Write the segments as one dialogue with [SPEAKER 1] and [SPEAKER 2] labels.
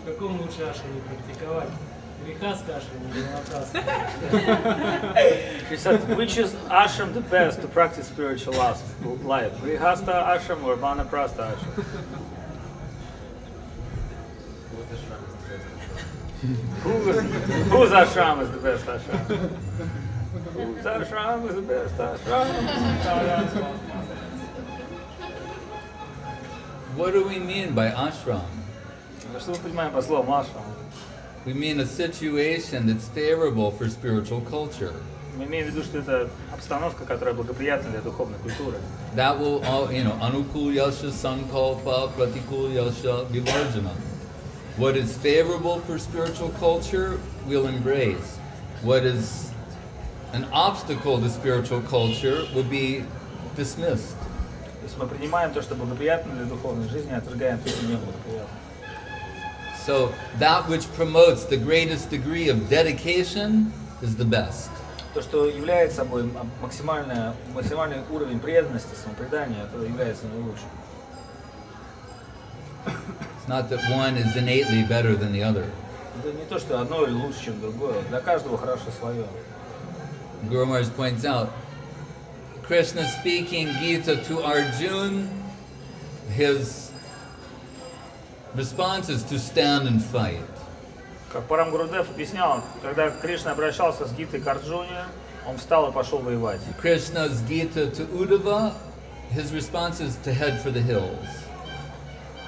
[SPEAKER 1] В каком лучше ашраме практиковать? Греха с кашлями или напрасно?
[SPEAKER 2] She said, which is ashram the best to practice spiritual life? Grihastha ashram or vanaprastha ashram? Whose ashram is the best ashram? Whose ashram is the best ashram?
[SPEAKER 3] What do we mean by ashram?
[SPEAKER 2] Что мы понимаем по слову ашрам?
[SPEAKER 3] We mean a situation that's favorable for spiritual culture.
[SPEAKER 2] Мы имеем в виду, что это обстановка, которая благоприятна для духовной культуры.
[SPEAKER 3] That will, anukul yasha sankalpa pratikul yasha vivarjana. What is favorable for spiritual culture, we'll embrace. What is an obstacle to spiritual culture will be dismissed.
[SPEAKER 2] То есть мы принимаем то, что благоприятно для духовной жизни, и отвергаем то, что неблагоприятно.
[SPEAKER 3] So that which promotes the greatest degree of dedication is the best.
[SPEAKER 2] То, что является собой максимальный уровень преданности, самопредания, это является наилучшим.
[SPEAKER 3] It's not that one is innately better than the other.
[SPEAKER 2] Это не то, что одно или лучше, чем другое. Для каждого хорошо свое.
[SPEAKER 3] Guru Maharaj points out, Krishna speaking Gita to Arjuna, his response is to stand and fight.
[SPEAKER 2] Как Парам Гурудев объяснял, когда Кришна обращался с Гитой к Арджуне, он встал и пошел воевать.
[SPEAKER 3] Krishna's Gita to Uddhava, his response is to head for the hills.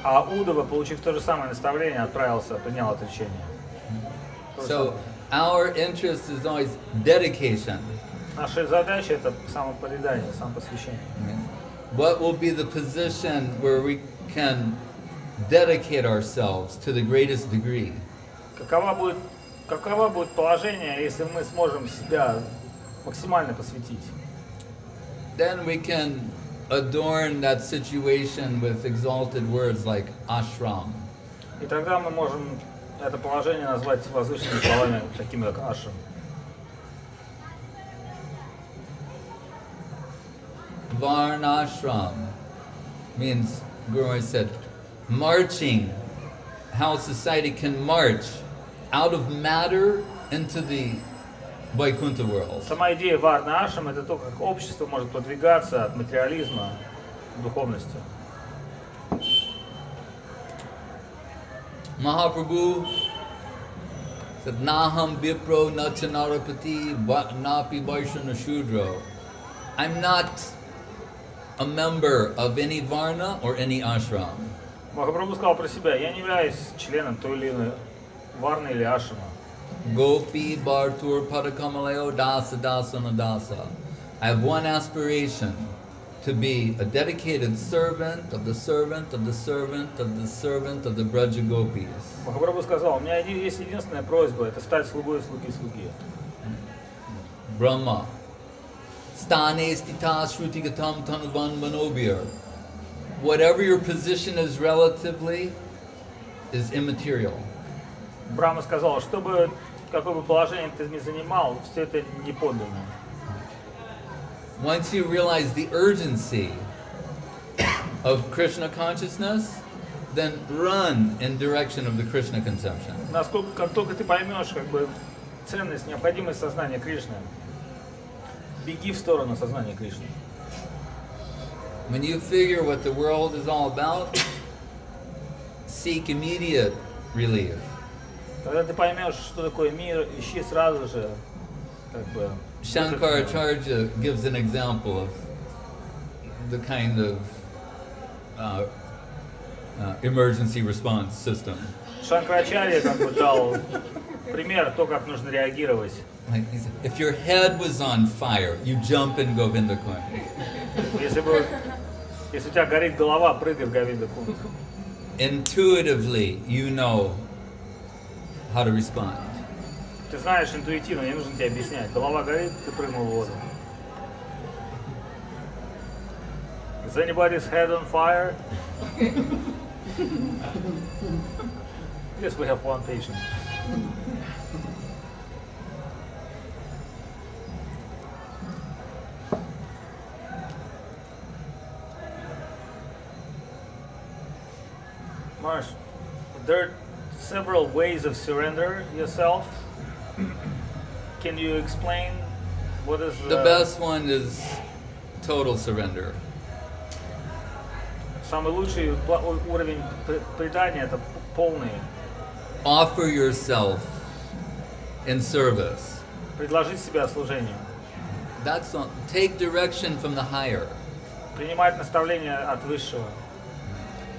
[SPEAKER 2] А Удава, получив то же самое наставление, отправился, принял отречение.
[SPEAKER 3] So our interest is always dedication.
[SPEAKER 2] Наша задача это самопредание, самопосвящение.
[SPEAKER 3] What will be the position where we can dedicate ourselves to the greatest degree?
[SPEAKER 2] Каково будет положение, если мы сможем себя максимально посвятить?
[SPEAKER 3] Then we can adorn that situation with exalted words like ashram.
[SPEAKER 2] И тогда мы можем это положение назвать возвышенными словами, такими как ашрам.
[SPEAKER 3] Varnashram means, Guru Maharaj said, marching, how society can march out of matter into the Vaikuntha world.
[SPEAKER 2] Сама идея варна ашрам это то, как общество может подвигаться от материализма к духовности.
[SPEAKER 3] Mahaprabhu said, Naham Vipro Nachanarapati Napi Vaishnava Shudro. I'm not a member of any varna or any ashram.
[SPEAKER 2] Махапрабху сказал про себя: я не являюсь членом той или иной варны или ашрама.
[SPEAKER 3] Gopi Bhartur Padakamaleo Dasa Dasana Dasa. I have one aspiration, to be a dedicated servant of the servant of the servant of the servant of the Braja Gopis.
[SPEAKER 2] Махапрабху сказал: у меня есть единственная просьба, это стать слугой слуги.
[SPEAKER 3] Brahma. Stane stita shrutigatam tanuvan manobir. Whatever your position is relatively, is immaterial.
[SPEAKER 2] Брахма сказал, чтобы какое бы положение ты ни занимал, все это не подлинно.
[SPEAKER 3] Once you realize the urgency of Krishna consciousness, then run in direction of the Krishna conception.
[SPEAKER 2] Насколько, как только ты поймешь, как бы, ценность, необходимость сознания Кришны, беги в сторону сознания Кришны.
[SPEAKER 3] When you figure what the world is all about, seek immediate relief.
[SPEAKER 2] Когда ты поймешь, что такое мир, ищи сразу же, как бы.
[SPEAKER 3] Shankaracharya gives an example of the kind of emergency response system.
[SPEAKER 2] Шанкарачарья как бы дал пример, то, как нужно реагировать.
[SPEAKER 3] Like he said, if your head was on fire, you jump in Govinda Kund.
[SPEAKER 2] Если у тебя горит голова, прыгай в Говинда Кунд.
[SPEAKER 3] Intuitively, you know how to respond.
[SPEAKER 2] Ты знаешь интуитивно, не нужно тебе объяснять. Голова горит, ты прыгнул в воду. Is anybody's head on fire? Yes, we have one patient. Marsh, there are several ways of surrender yourself. Can you explain what is
[SPEAKER 3] The best one is total surrender.
[SPEAKER 2] Самый лучший уровень предания — это полный.
[SPEAKER 3] Offer yourself in service.
[SPEAKER 2] Предложить себя служению.
[SPEAKER 3] That's all. Take direction from the higher.
[SPEAKER 2] Принимать наставления от высшего.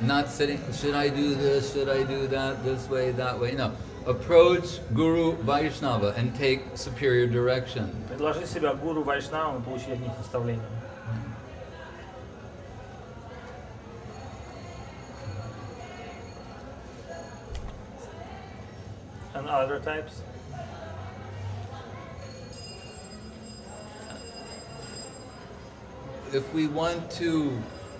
[SPEAKER 3] Not sitting, should I do this, should I do that, this way, that way. No. Approach Guru Vaishnava and take superior direction.
[SPEAKER 2] Предложить себя гуру вайшнавам и получить от них наставления. And other types?
[SPEAKER 3] If we want to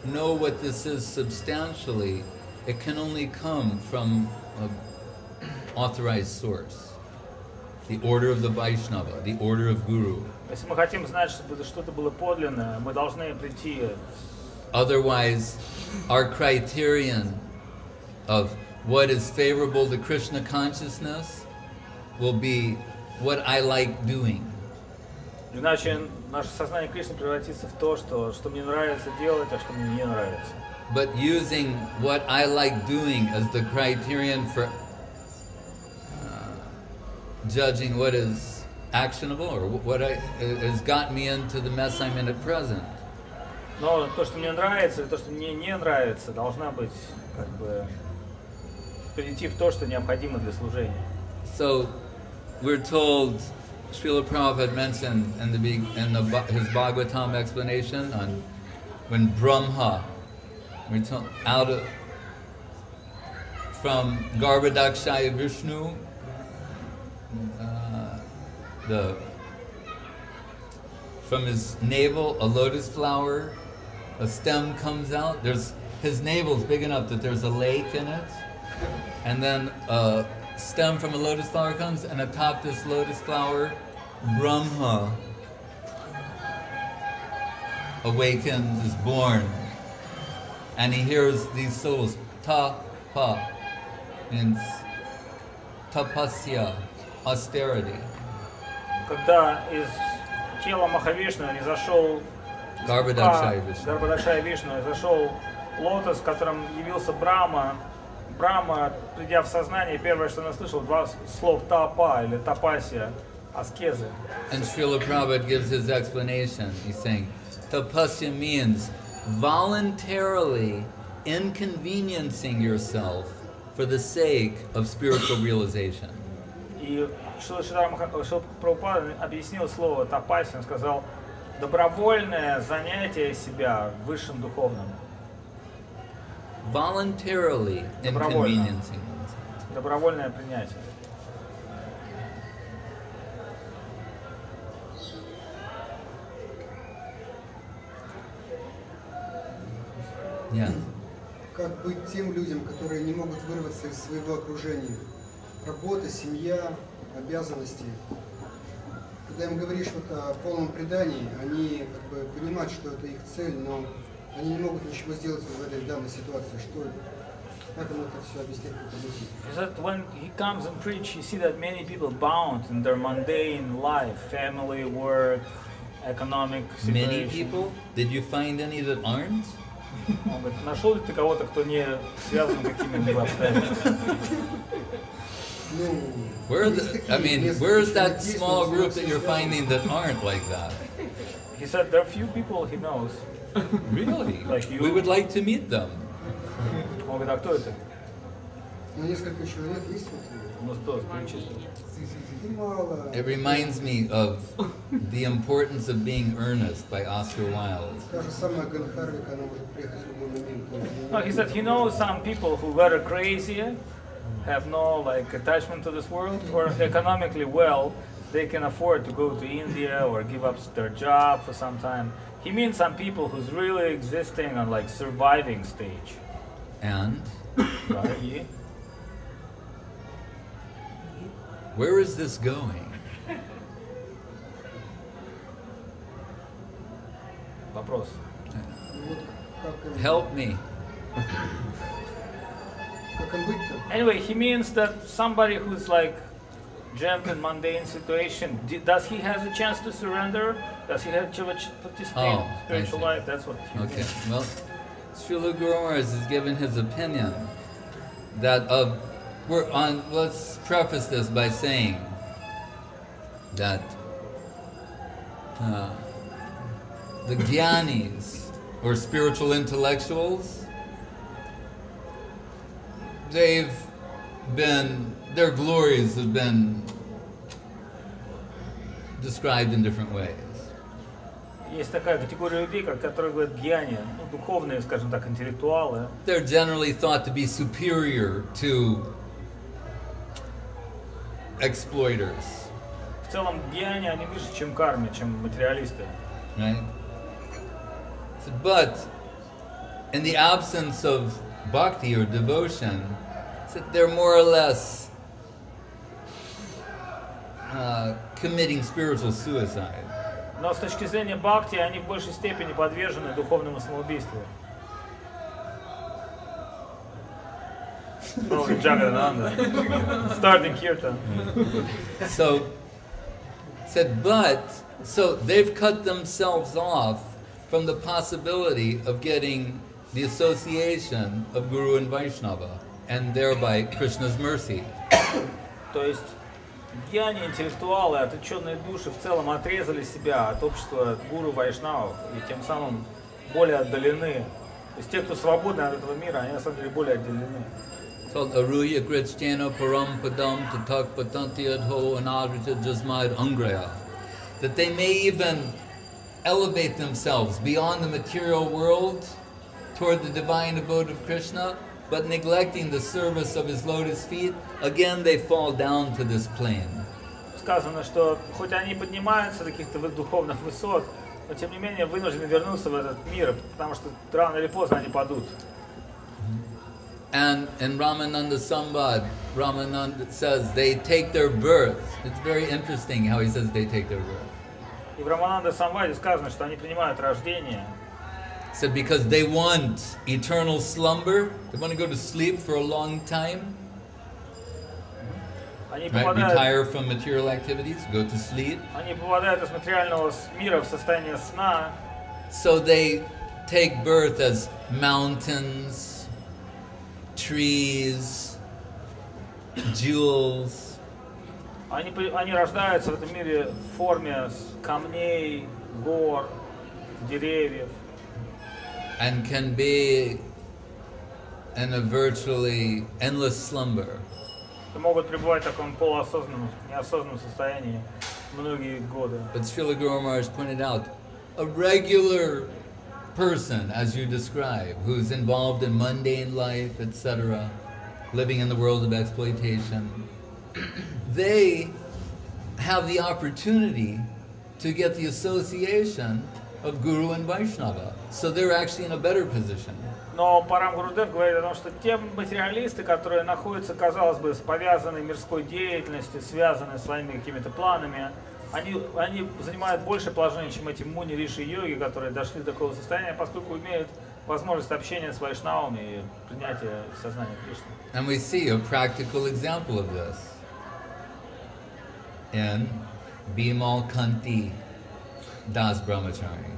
[SPEAKER 3] know what this is substantially, it can only come from an authorized source. The order of the Vaishnava, the order of Guru.
[SPEAKER 2] Если мы хотим знать, чтобы что-то было подлинное, мы должны прийти.
[SPEAKER 3] Otherwise, our criterion of what is favorable to Krishna consciousness will be what I like doing.
[SPEAKER 2] Иначе наше сознание Кришны превратится в то, что мне нравится делать, а что мне не нравится.
[SPEAKER 3] But using what I like doing as the criterion for judging what is actionable or what has got me into the mess I'm in at present.
[SPEAKER 2] Но то, что мне нравится, и то, что мне не нравится, должна быть как бы перейти в то, что необходимо для служения.
[SPEAKER 3] So we're told, Srila Prabhupada mentioned his Bhagavatam explanation on when Brahma, we're told, from Garbhodakshaya Vishnu, from his navel a lotus flower, a stem comes out. His navel's big enough that there's a lake in it, and then a stem from a lotus flower comes, and atop this lotus flower, Brahma awakens, is born, and he hears these syllables, ta-pa, means tapasya, austerity.
[SPEAKER 2] Когда из тела Махавишну не зашел Гarbhodakshaya Вишну, зашел лотос, в котором явился Брахма, придя в сознание, первое, что он услышал, два слов тапа или тапасия, аскезы.
[SPEAKER 3] And Srila Prabhupada gives his explanation. He's saying, tapasya means voluntarily inconveniencing yourself for the sake of spiritual realization.
[SPEAKER 2] И Шрила Прабхупада объяснил слово тапасия, он сказал, добровольное занятие себя высшим духовным.
[SPEAKER 3] Voluntarily inconveniencing.
[SPEAKER 2] Добровольное принятие.
[SPEAKER 3] Yeah.
[SPEAKER 4] Как быть тем людям, которые не могут вырваться из своего окружения? Работа, семья, обязанности. Когда им говоришь вот о полном предании, они как бы понимают, что это их цель, но они не могут ничего сделать в этой данной ситуации. Что как им это все объяснять?
[SPEAKER 2] That when he comes and preach, you see that many people bound in their mundane life, family, work, economic situation.
[SPEAKER 3] Many people? Did you find any that aren't?
[SPEAKER 2] Он говорит, нашел ли ты кого-то, кто не связан какими-либо обстоятельствами?
[SPEAKER 3] Where is that small group that you're finding that aren't like that?
[SPEAKER 2] He said there are few people he knows.
[SPEAKER 3] Really?
[SPEAKER 2] Like you.
[SPEAKER 3] We would like to meet them.
[SPEAKER 2] Он говорит, а кто это?
[SPEAKER 4] Несколько человек есть вот.
[SPEAKER 2] Ну что, перечислил.
[SPEAKER 3] It reminds me of The Importance of Being Earnest by Oscar Wilde.
[SPEAKER 2] No, he said he knows some people who were crazy, have no like attachment to this world, or economically well, they can afford to go to India or give up their job for some time. He means some people who's really existing on like surviving stage.
[SPEAKER 3] And where is this going?
[SPEAKER 2] Вопрос.
[SPEAKER 3] Help me.
[SPEAKER 4] как им быть-то?
[SPEAKER 2] Anyway, he means that somebody who's like jammed in mundane situation, does he have a chance to surrender? Does he have to participate in spiritual life? That's what he means.
[SPEAKER 3] Well, Shri Guru Maharaj has given his opinion that let's preface this by saying that the Gyanis, or spiritual intellectuals, their glories have been described in different ways.
[SPEAKER 2] Есть такая категория людей, которые говорят гьяни, духовные, скажем так, интеллектуалы.
[SPEAKER 3] They're generally thought to be superior to exploiters.
[SPEAKER 2] В целом гьяни, они выше, чем карми, чем материалисты.
[SPEAKER 3] Right? But in the absence of bhakti or devotion, they're more or less committing spiritual suicide.
[SPEAKER 2] Но с точки зрения бхакти, они в большей степени подвержены духовному самоубийству. Starting kirtan.
[SPEAKER 3] So they've cut themselves off from the possibility of getting the association of Guru and Vaishnava, and thereby Krishna's mercy.
[SPEAKER 2] То есть гьяни, интеллектуалы, отвлеченные души в целом отрезали себя от общества гуру вайшнавов и тем самым более отдалены. То есть те, кто свободны от этого мира, они на самом деле более отдалены.
[SPEAKER 3] So aruya kristena param padam tatak patanti adho anadrita jasmad angraya. That they may even elevate themselves beyond the material world toward the divine abode of Krishna, but neglecting the service of his lotus feet, again they fall down to this plane.
[SPEAKER 2] Сказано, что хоть они поднимаются до каких-то духовных высот, но тем не менее вынуждены вернуться в этот мир, потому что рано или поздно они падут.
[SPEAKER 3] And in Ramananda Sambad, Ramananda says they take their birth. It's very interesting how he says they take their birth.
[SPEAKER 2] И в Рамананда Самваде сказано, что они принимают рождение.
[SPEAKER 3] So because they want eternal slumber, they want to go to sleep for a long time.
[SPEAKER 2] Они
[SPEAKER 3] Right? Retire from material activities, go to sleep.
[SPEAKER 2] Они попадают из материального мира в состояние сна.
[SPEAKER 3] So they take birth as mountains, trees, jewels.
[SPEAKER 2] Они рождаются в этом мире в форме камней, гор, деревьев.
[SPEAKER 3] And can be in a virtually endless slumber.
[SPEAKER 2] И могут пребывать в таком полуосознанном, неосознанном состоянии многие годы.
[SPEAKER 3] But Shri Guru Maharaj pointed out, a regular person, as you describe, who's involved in mundane life, etc., living in the world of exploitation, they have the opportunity to get the association of Guru and Vaishnava. So they're actually in a better position.
[SPEAKER 2] Но Парам Гурудев говорит о том, что те материалисты, которые находятся, казалось бы, с повязанной мирской деятельностью, связаны своими какими-то планами, они занимают большее положение, чем эти муни, риши, йоги, которые дошли до такого состояния, поскольку имеют возможность общения с вайшнавами и принятия сознания Кришны.
[SPEAKER 3] And we see a practical example of this in Bimal Kanti Das Brahmachari.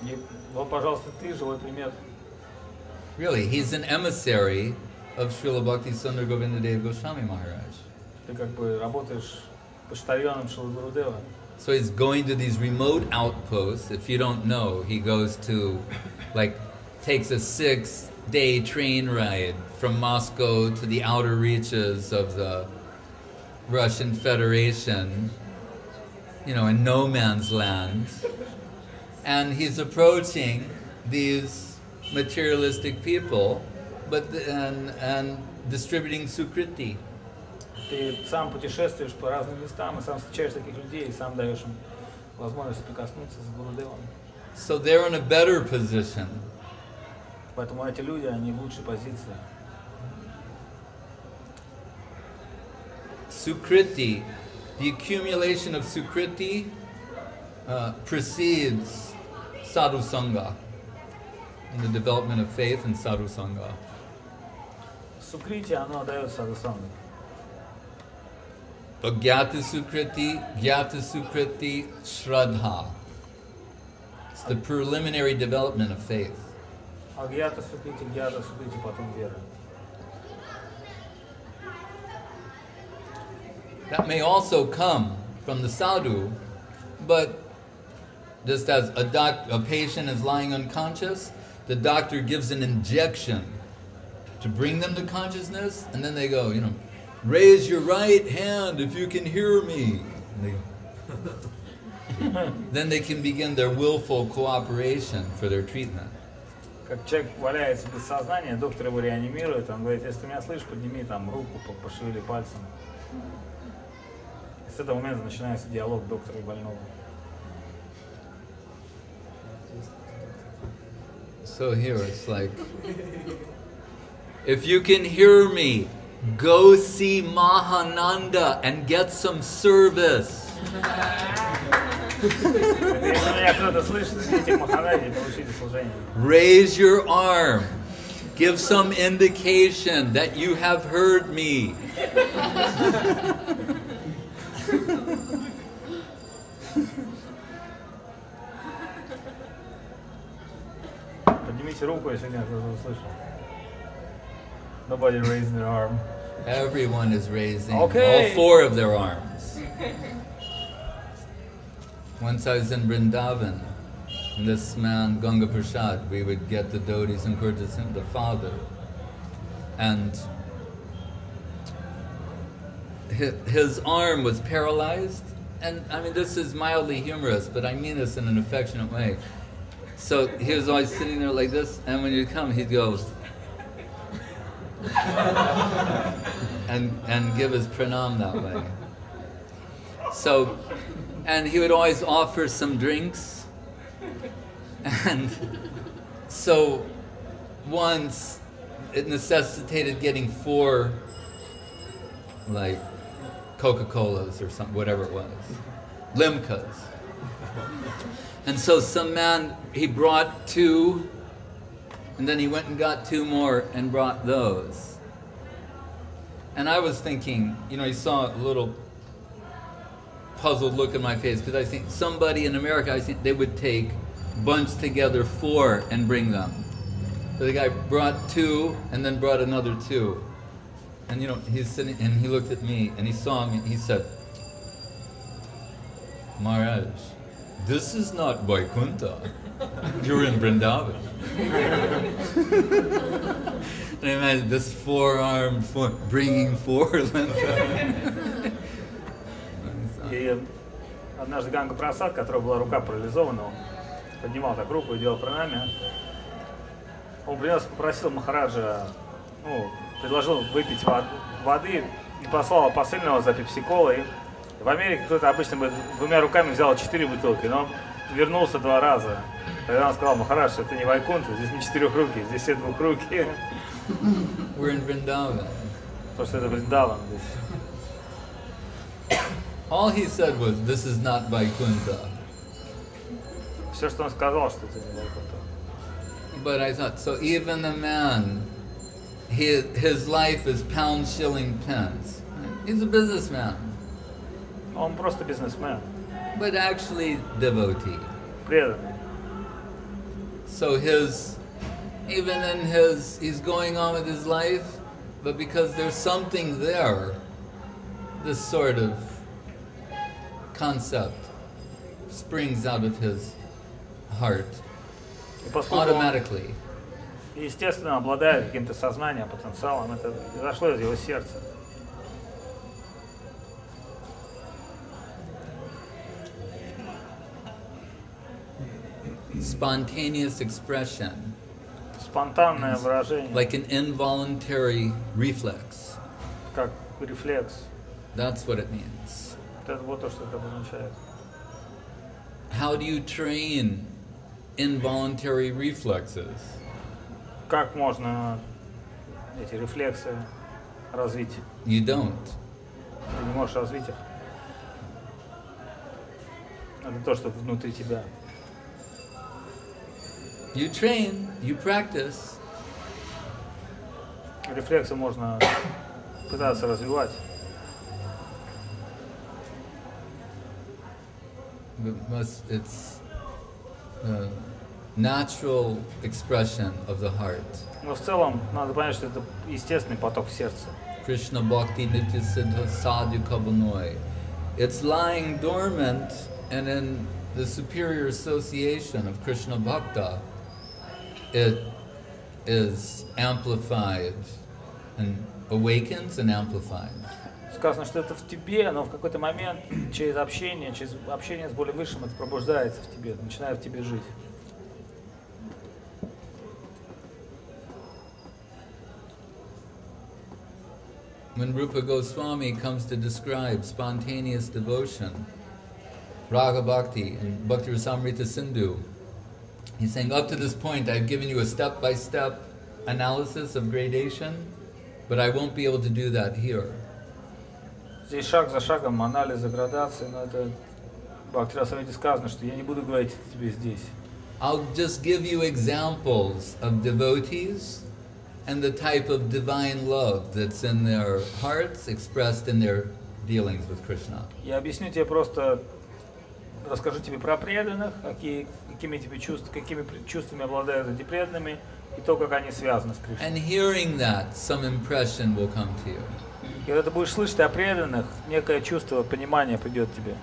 [SPEAKER 2] И вот, пожалуйста, ты живой пример.
[SPEAKER 3] Really, he's an emissary of Srila Bhakti Sundar Govindadev Goswami Maharaj.
[SPEAKER 2] Ты как бы работаешь почтальоном Шрилы Гурудева.
[SPEAKER 3] So he's going to these remote outposts. If you don't know, he goes to, takes a 6-day train ride from Moscow to the outer reaches of the Russian Federation, in no man's land. And he's approaching these materialistic people, and distributing sukriti.
[SPEAKER 2] Ты сам путешествуешь по разным местам и сам встречаешь таких людей и сам даешь им возможность прикоснуться с Гурудевом.
[SPEAKER 3] So they're in a better position.
[SPEAKER 2] Поэтому эти люди, они в лучшей позиции.
[SPEAKER 3] Sukriti, the accumulation of sukriti precedes sadhu sangha, in the development of faith and sadhu sangha.
[SPEAKER 2] Сукрити, оно дает садхусанга.
[SPEAKER 3] Gyata Sukriti, Shraddha. It's the preliminary development of faith.
[SPEAKER 2] Агьята Сукрити, потом вера.
[SPEAKER 3] That may also come from the sadhu, but just as a patient is lying unconscious, the doctor gives an injection to bring them to consciousness, and then they go, raise your right hand if you can hear me. And they go. Then they can begin their willful cooperation for their treatment.
[SPEAKER 2] Как человек валяется без сознания, доктор его реанимирует, он говорит, если ты меня слышишь, подними там руку, пошевели пальцем. И с этого момента начинается диалог доктора и больного.
[SPEAKER 3] So here it's like, if you can hear me, go see Mahananda and get some service. Raise your arm. Give some indication that you have heard me.
[SPEAKER 2] Поднимите руку, если нет, кто-то услышал. Nobody raised their arm.
[SPEAKER 3] Everyone is raising
[SPEAKER 2] all
[SPEAKER 3] four of their arms. Once I was in Vrindavan, and this man, Ganga Prasad, we would get the devotees and encourage him, the father. And his arm was paralyzed. And I mean, this is mildly humorous, but I mean this in an affectionate way. So he was always sitting there like this, and when you'd come, he'd go, and give his pranam that way. So, and he would always offer some drinks. And so once it necessitated getting 4 like Coca-Colas or something, whatever it was, Limcas. And so some man, he brought 2, and then he went and got 2 more and brought those. And I was thinking, he saw a little puzzled look in my face, because I think somebody in America, I think they would take, bunch together 4 and bring them. So the guy brought 2 and then brought another 2. And he's sitting, and he looked at me, and he saw me, he said, Maharaj, this is not Vaikuntha. You're in Vrindavan. And I imagine this 4-armed, bringing 4 limpas.
[SPEAKER 2] И однажды Ганга Прасад, у которого была рука парализована, он поднимал так руку и делал пранами. Он попросил Махараджа, предложил выпить воды и послал посыльного за пепси-колой. В Америке кто-то обычно бы 2 руками взял 4 бутылки, но он вернулся 2 раза. Тогда он сказал, Махарадж, это не Вайкунтха, здесь не 4 руки, здесь все 2 руки.
[SPEAKER 3] We're in Vrindavan.
[SPEAKER 2] Потому что это Вриндаван здесь.
[SPEAKER 3] All he said was, this is not Vaikuntha.
[SPEAKER 2] Все, что он сказал, что это не Вайкунтха.
[SPEAKER 3] But I thought, so even a man, his life is pound, shilling, pence. He's a businessman.
[SPEAKER 2] Он просто бизнесмен.
[SPEAKER 3] But actually devotee.
[SPEAKER 2] Преданный.
[SPEAKER 3] So he's going on with his life, but because there's something there, this sort of concept springs out of his heart automatically.
[SPEAKER 2] Естественно, обладает каким-то сознанием, потенциалом, это зашло из его сердца.
[SPEAKER 3] Spontaneous expression.
[SPEAKER 2] Спонтанное выражение.
[SPEAKER 3] Like an involuntary reflex.
[SPEAKER 2] Как рефлекс.
[SPEAKER 3] That's what it means.
[SPEAKER 2] Это вот то, что это означает.
[SPEAKER 3] How do you train involuntary reflexes?
[SPEAKER 2] Как можно эти рефлексы развить?
[SPEAKER 3] You don't.
[SPEAKER 2] Ты не можешь развить их. Это то, что внутри тебя.
[SPEAKER 3] You train, you practice
[SPEAKER 2] рефлексы можно пытаться развивать.
[SPEAKER 3] It's a natural expression of the heart.
[SPEAKER 2] Но в целом надо понять, что это естественный поток сердца.
[SPEAKER 3] Krishna Bhakti Nitya Siddha Sadhu Kavanoi. It's lying dormant, and in the superior association of Krishna Bhakta, it is amplified and awakens and amplified.
[SPEAKER 2] Сказано, что это в тебе, но в какой-то момент через общение с более высшим это пробуждается в тебе, начинает в тебе жить.
[SPEAKER 3] When Rupa-Goswami comes to describe spontaneous devotion, Raga Bhakti and Bhakti Rasamrita Sindhu, he's saying, up to this point I've given you a step-by-step analysis of gradation, but I won't be able to do that here.
[SPEAKER 2] Здесь шаг за шагом анализа градации, но это в Бхакти Расамрите сказано, что я не буду говорить это тебе здесь.
[SPEAKER 3] I'll just give you examples of devotees and the type of divine love that's in their hearts, expressed in their dealings with Krishna.
[SPEAKER 2] Я объясню тебе просто, расскажу тебе про преданных, какими чувствами обладают эти преданными, и то, как они связаны с Кришной.
[SPEAKER 3] And hearing that, some impression will come to you.
[SPEAKER 2] И когда ты будешь слышать о преданных, некое чувство, понимание придет тебе.